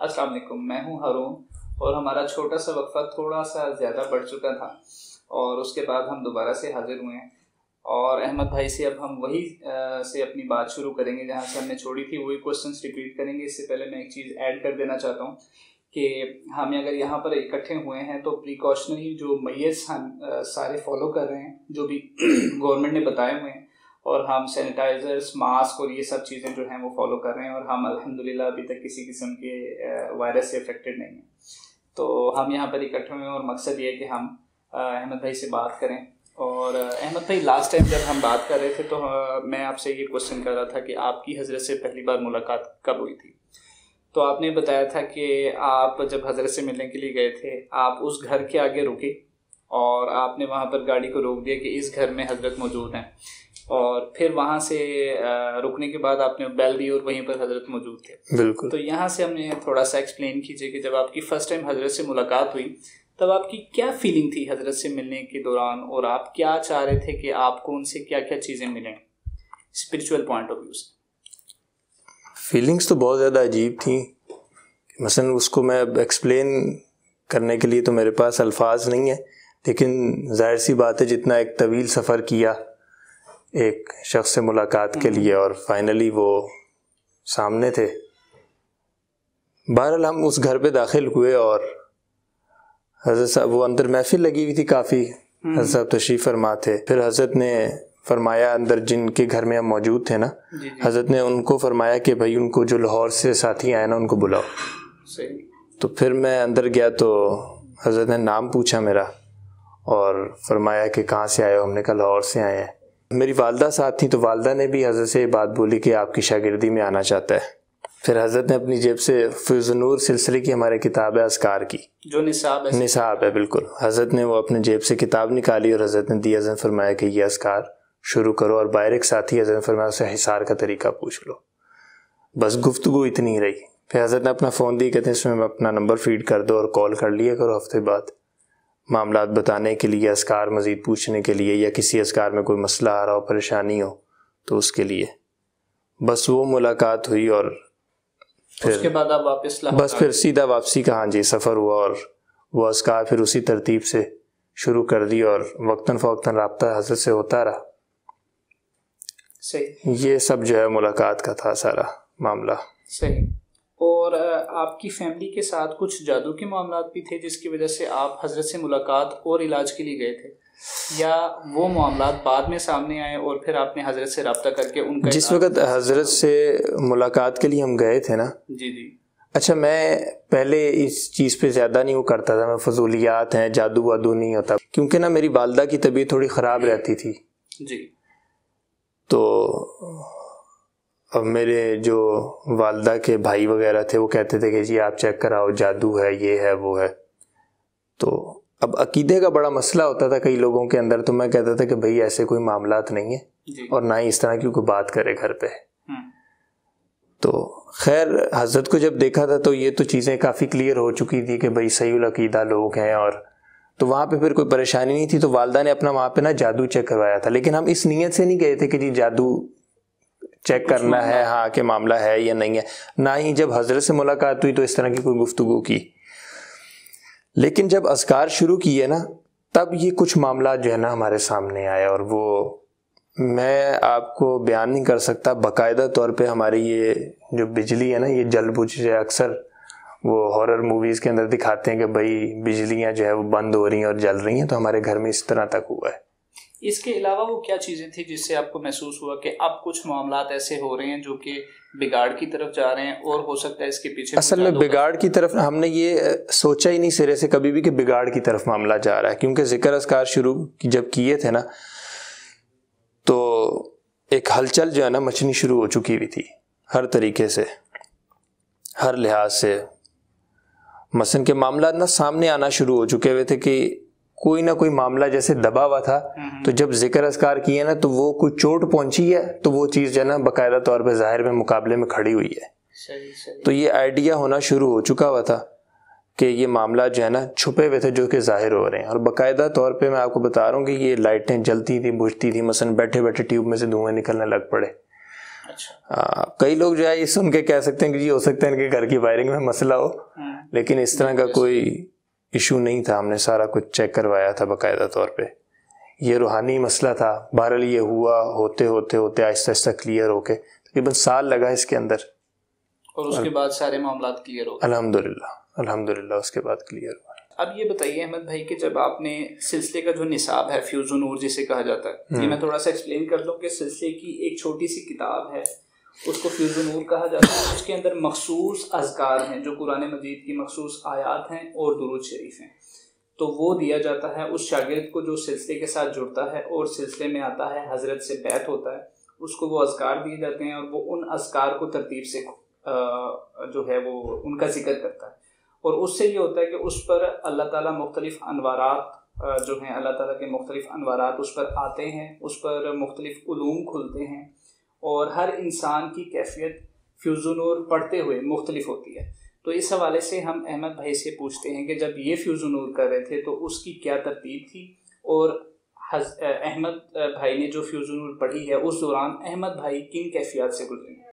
السلام علیکم، میں ہوں ہارون، اور ہمارا چھوٹا سا وقفہ تھوڑا سا زیادہ بڑھ چکا تھا اور اس کے بعد ہم دوبارہ سے حاضر ہوئے ہیں، اور احمد بھائی سے اب ہم وہی سے اپنی بات شروع کریں گے جہاں سے ہم نے چھوڑی تھی، وہی کوسچنس ریپیٹ کریں گے۔ اس سے پہلے میں ایک چیز ایڈ کر دینا چاہتا ہوں کہ ہم اگر یہاں پر اکٹھے ہوئے ہیں تو پریکاشنری جو میئرس ہم سارے فالو کر رہے ہیں، جو بھی گورنمنٹ نے بتائے ہوئے ہیں، اور ہم سینیٹائزرس، ماسک اور یہ سب چیزیں جو ہیں وہ فالو کر رہے ہیں، اور ہم الحمدللہ ابھی تک کسی قسم کے وائرس سے افیکٹڈ نہیں ہیں۔ تو ہم یہاں پر اکٹھے ہوئے ہیں اور مقصد یہ ہے کہ ہم احمد بھائی سے بات کریں۔ اور احمد بھائی، لاسٹ ٹائم جب ہم بات کر رہے تھے تو میں آپ سے یہ کوشچن کر رہا تھا کہ آپ کی حضرت سے پہلی بار ملاقات کب ہوئی تھی؟ تو آپ نے بتایا تھا کہ آپ جب حضرت سے ملنے کے لیے گئے تھے، آپ اس گھر کے آگے رکے اور آپ نے وہاں پر گاڑی کو روک دیا کہ اس گھر میں حضرت موجود ہیں، اور پھر وہاں سے رکنے کے بعد آپ نے بیل دی اور وہیں پر حضرت موجود تھے۔ بالکل۔ تو یہاں سے ہم نے تھوڑا سا ایکسپلین کیجیے کہ جب آپ کی فرسٹ ٹائم حضرت سے ملاقات ہوئی تب آپ کی کیا فیلنگ تھی حضرت سے ملنے کے دوران، اور آپ کیا چاہ رہے تھے کہ آپ کو ان سے کیا کیا چیزیں ملیں اسپریچول پوائنٹ آف ویو سے؟ فیلنگس تو بہت زیادہ عجیب تھیں، مثلا اس کو میں اب ایکسپلین کرنے کے لیے تو میرے پاس الفاظ نہیں ہیں، لیکن ظاہر سی بات ہے جتنا ایک طویل سفر کیا ایک شخص سے ملاقات کے لیے اور فائنلی وہ سامنے تھے۔ بہرحال ہم اس گھر پہ داخل ہوئے اور حضرت صاحب، وہ اندر محفل لگی ہوئی تھی کافی، حضرت صاحب تشریف فرما تھے۔ پھر حضرت نے فرمایا، اندر جن کے گھر میں ہم موجود تھے نا، حضرت نے ان کو فرمایا کہ بھائی ان کو جو لاہور سے ساتھی آئے نا ان کو بلاؤ۔ تو پھر میں اندر گیا تو حضرت نے نام پوچھا میرا اور فرمایا کہ کہاں سے آئے ہو؟ ہم نے کہا لاہور سے آئے ہیں۔ میری والدہ ساتھ تھیں تو والدہ نے بھی حضرت سے یہ بات بولی کہ آپ کی شاگردی میں آنا چاہتا ہے۔ پھر حضرت نے اپنی جیب سے فیض النور سلسلے کی ہمارے کتاب ہے اذکار کی، جو نصاب ہے بالکل، حضرت نے وہ اپنے جیب سے کتاب نکالی اور حضرت نے دی، حضرت نے فرمایا کہ یہ اذکار شروع کرو، اور باہر ایک ساتھی حضرت نے فرمایا اسے حصار کا طریقہ پوچھ لو۔ بس گفتگو اتنی ہی رہی۔ پھر حضرت نے اپنا فون دی، کہتے ہیں اس میں اپنا نمبر فیڈ کر دو اور کال کر لیا کرو ہفتے بعد، معاملات بتانے کے لیے، اذکار مزید پوچھنے کے لیے، یا کسی اذکار میں کوئی مسئلہ آ رہا ہو، پریشانی ہو تو اس کے لیے۔ بس وہ ملاقات ہوئی اور پھر اس کے بعد آپ واپس بس پھر سیدھا واپسی کا سفر ہوا، اور وہ اذکار پھر اسی ترتیب سے شروع کر دی اور وقتاً فوقتاً رابطہ حضرت سے ہوتا رہا۔ صحیح، یہ سب جو ہے ملاقات کا تھا سارا معاملہ۔ صحیح۔ اور آپ کی فیملی کے ساتھ کچھ جادو کے معاملات بھی تھے جس کی وجہ سے آپ حضرت سے ملاقات اور علاج کے لیے گئے تھے، یا وہ معاملات بعد میں سامنے آئے اور پھر آپ نے حضرت سے رابطہ کر کے ان کا؟ جس وقت حضرت سے ملاقات کے لیے ہم گئے تھے نا، جی، اچھا، میں پہلے اس چیز پہ زیادہ نہیں وہ کرتا تھا، میں فضولیات ہیں، جادو وادو نہیں ہوتا، کیونکہ نا میری والدہ کی طبیعت تھوڑی خراب رہتی تھی۔ جی۔ تو اب میرے جو والدہ کے بھائی وغیرہ تھے وہ کہتے تھے کہ جی آپ چیک کراؤ، جادو ہے، یہ ہے، وہ ہے۔ تو اب عقیدے کا بڑا مسئلہ ہوتا تھا کئی لوگوں کے اندر، تو میں کہتا تھا کہ بھئی ایسے کوئی معاملات نہیں ہیں، اور نہ ہی اس طرح کی کوئی بات کرے گھر پہ۔ تو خیر حضرت کو جب دیکھا تھا تو یہ تو چیزیں کافی کلیئر ہو چکی تھی کہ بھئی صحیح العقیدہ لوگ ہیں، اور تو وہاں پہ پھر کوئی پریشانی نہیں تھی۔ تو والدہ نے اپنا وہاں پہ نا جادو چیک کروایا تھا، لیکن ہم اس نیت سے نہیں گئے تھے کہ جی جادو چیک کرنا ہے، ہاں کہ معاملہ ہے یا نہیں ہے، نہ ہی جب حضرت سے ملاقات ہوئی تو اس طرح کی کوئی گفتگو کی۔ لیکن جب اذکار شروع کیے نا تب یہ کچھ معاملات جو ہے نا ہمارے سامنے آیا، اور وہ میں آپ کو بیان نہیں کر سکتا۔ باقاعدہ طور پہ ہماری یہ جو بجلی ہے نا یہ جل بجھ جائے، اکثر وہ ہارر موویز کے اندر دکھاتے ہیں کہ بھئی بجلیاں جو ہے وہ بند ہو رہی ہیں اور جل رہی ہیں، تو ہمارے گھر میں اس طرح تک ہوا ہے۔ اس کے علاوہ وہ کیا چیزیں تھیں جس سے آپ کو محسوس ہوا کہ اب کچھ معاملات ایسے ہو رہے ہیں جو کہ بگاڑ کی طرف جا رہے ہیں، اور ہو سکتا ہے اس کے پیچھے اصل میں بگاڑ کی طرف ہم نے یہ سوچا ہی نہیں سرے سے کبھی بھی کہ بگاڑ کی طرف معاملہ جا رہا ہے، کیونکہ ذکر اذکار شروع جب کیے تھے نا تو ایک ہلچل جو ہے نا مچنی شروع ہو چکی ہوئی تھی ہر طریقے سے، ہر لحاظ سے۔ مثلا کہ معاملات نا سامنے آنا شروع ہو چکے ہوئے تھے کہ کوئی نہ کوئی معاملہ جیسے دبا ہوا تھا، تو جب ذکر اذکار کیے نا تو وہ کوئی چوٹ پہنچی ہے تو وہ چیز جو ہے نا باقاعدہ طور پہ ظاہر میں مقابلے میں کھڑی ہوئی ہے۔ تو یہ آئیڈیا ہونا شروع ہو چکا ہوا تھا کہ یہ معاملات جو ہے نا چھپے ہوئے تھے جو کہ ظاہر ہو رہے ہیں، اور باقاعدہ طور پہ میں آپ کو بتا رہا ہوں کہ یہ لائٹیں جلتی تھی، بجھتی تھی، مثلا بیٹھے بیٹھے ٹیوب میں سے دھوئیں نکلنے لگ پڑے، کئی لوگ جو ہے یہ سن کے کہہ سکتے ہیں کہ جی ہو سکتا ہے ان کے گھر کی وائرنگ میں مسئلہ ہو، لیکن اس طرح کا کوئی ایشو نہیں تھا. ہم نے سارا کچھ چیک کروایا تھا باقاعدہ طور پہ. یہ روحانی مسئلہ تھا. بہرحال یہ ہوا ہوتے ہوتے ہوتے آہستہ آہستہ کلیئر ہو کے تقریباً سال لگا اس کے اندر، اور اس کے بعد سارے معاملات کلیئر ہو گئے الحمدللہ اس کے بعد کلیئر ہوا. اب یہ بتائیے احمد بھائی کہ جب آپ نے سلسلے کا جو نصاب ہے فیوز و نور جسے کہا جاتا ہے، یہ میں تھوڑا سا ایکسپلین کر دوں کہ سلسلے کی ایک چھوٹی سی کتاب ہے، اس کو فیوز و نور کہا جاتا ہے. اس کے اندر مخصوص اذکار ہیں جو قرآن مجید کی مخصوص آیات ہیں اور درود شریف ہیں. تو وہ دیا جاتا ہے اس شاگرد کو جو سلسلے کے ساتھ جڑتا ہے اور سلسلے میں آتا ہے، حضرت سے بیعت ہوتا ہے، اس کو وہ اذکار دیے جاتے ہیں اور وہ ان اذکار کو ترتیب سے جو ہے وہ ان کا ذکر کرتا ہے. اور اس سے یہ ہوتا ہے کہ اس پر اللہ تعالیٰ مختلف انوارات جو ہیں، اللہ تعالیٰ کے مختلف انوارات اس پر آتے ہیں، اس پر مختلف علوم کھلتے ہیں، اور ہر انسان کی کیفیت فیوز و نور پڑھتے ہوئے مختلف ہوتی ہے. تو اس حوالے سے ہم احمد بھائی سے پوچھتے ہیں کہ جب یہ فیوز و نور کر رہے تھے تو اس کی کیا ترتیب تھی، اور احمد بھائی نے جو فیوز و نور پڑھی ہے اس دوران احمد بھائی کن کیفیات سے گزرے ہیں؟